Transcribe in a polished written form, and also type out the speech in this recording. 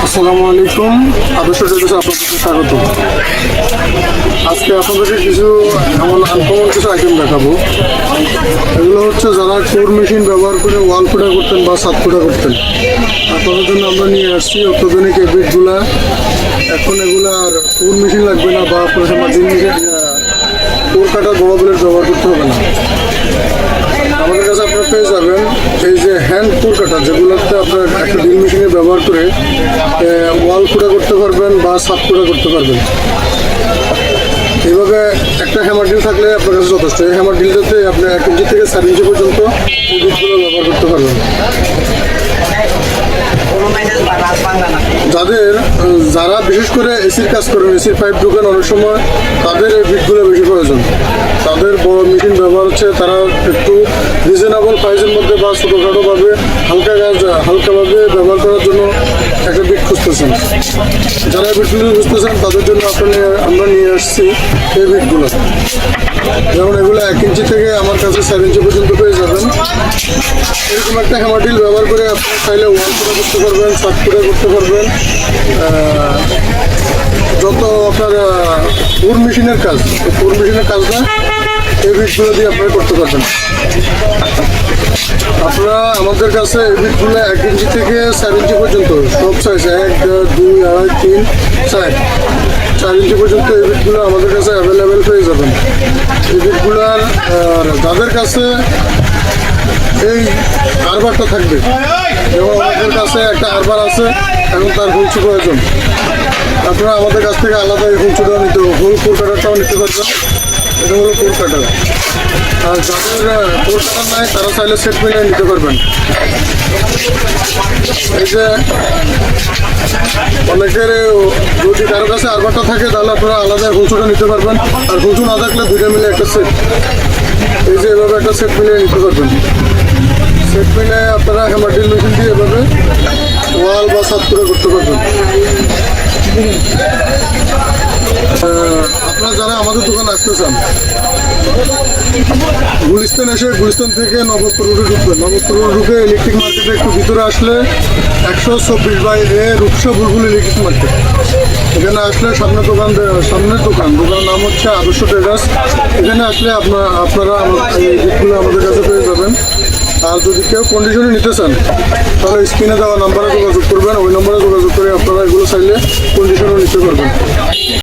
আসসালামু আলাইকুম। আদর্শ টেলিভিশনে আপনাদেরকে স্বাগত। আজকে আপনাদেরকে কিছু এমন আনকমন কিছু আইটেম দেখাবো। এগুলো হচ্ছে যারা কোর মেশিন ব্যবহার করে ওয়াল ফুটা করতেন বা ছাদ ফুটা করতেন, আপনাদের জন্য আমরা নিয়ে আসছি অত্যাধুনিক এই বিটগুলা। এখন এগুলো আর কোর মেশিন লাগবে না বা আপনার মাটির মেশিন কোর কাটার বড় বলে ব্যবহার করতে হবে না। আমাদের কাছে আপনারা পেয়ে যাবেন এই যে হ্যান্ড কোর কাটার, যেগুলোতে আপনার একটা ড্রিল মেশিনে ব্যবহার করে ওয়াল ফুটা করতে পারবেন বা ছাদ ফুটা করতে পারবেন। এইভাবে একটা হ্যামার ড্রিল থাকলে আপনার কাছে যথেষ্ট। এই হ্যামার ড্রিলটাতে আপনি 1 ইঞ্চি থেকে 4 ইঞ্চি পর্যন্ত এই বিটগুলো ব্যবহার করতে পারবেন। যারা বিশেষ করে এসির কাজ করেন, এসির পাইপ ঢুকেন অনেক সময়, তাদের এই বিটগুলো বেশি প্রয়োজন। তাদের বড় মেশিন ব্যবহার হচ্ছে, তারা একটু রিজনেবল প্রাইসের মধ্যে বা ছোটোখাটোভাবে হালকাভাবে ব্যবহার করার জন্য একটা বিট খুঁজতেছেন। যারা বিটগুলো খুঁজতেছেন তাদের জন্য আমরা নিয়ে আসছি এই বিটগুলো। যেমন এগুলো 1 ইঞ্চি থেকে আমার কাছে 4 ইঞ্চি পর্যন্ত পেয়ে যাবেন। এরকম একটা হ্যামার ড্রিল ব্যবহার করে আপনি চাইলে ওয়াল ফুটা করতে পারবেন, ছাদ ফুটা করতে পারবেন। যত আপনার কোর মেশিনের কাজটা এই বিটগুলো দিয়ে আপনারা করতে পারবেন। আপনারা আমাদের কাছে এই বিটগুলো 1 ইঞ্চি থেকে 4 ইঞ্চি পর্যন্ত সব সাইজ 1, 2, 2.5, 3, 4 ইঞ্চি পর্যন্ত এই বিটগুলো আমাদের কাছে অ্যাভেলেবেল পেয়ে যাবেন। এই বিটগুলার যাদের কাছে এই আরবারটা থাকবে, এবং আমাদের কাছে একটা আরবার আছে, এখন তার হুলচু প্রয়োজন, আপনারা আমাদের কাছ থেকে আলাদা এই হুলচুটাও নিতে হবে, হোল কোর কাটারটাও নিতে পারবেন। এটা হলো কোর কাটার। আর যাদের কোর কাটার নাই তারা চাইলে সেট মিলিয়ে নিতে পারবেন। এই যে অনেকের যদি কারো কাছে আরবারটা থাকে তাহলে আপনারা আলাদা হুলচুটা নিতে পারবেন। আর হুলচু না থাকলে দুইটা মিলে একটা সেট, এই যে এভাবে একটা সেট মিলিয়ে নিতে পারবেন। সেট মিলে আপনারা হ্যামার ড্রিল মেশিন দিয়ে এভাবে ওয়াল বা ছাদ ফুটা করতে পারবেন। আপনারা যারা আমাদের দোকানে আসতে চান, গুলিস্তান এসে গুলিস্তান থেকে নবতপুর রোডে ঢুকবেন। নবতপুর রোডে ঢুকে ইলেকট্রিক মার্কেটে একটু ভিতরে আসলে 124/A রূপসা বুলবুল ইলেকট্রিক মার্কেট, এখানে আসলে সামনের দোকানের নাম হচ্ছে আদর্শ ট্রেডার্স। এখানে আসলে আপনারা এই বিটগুলো আমাদের কাছে পেয়ে যাবেন। আর যদি কেউ কন্ডিশনে নিতে চান তাহলে স্ক্রিনে দেওয়া নাম্বারে যোগাযোগ করবেন। ওই নাম্বারে যোগাযোগ করে আপনারা এগুলো চাইলে কন্ডিশনে নিতে পারবেন।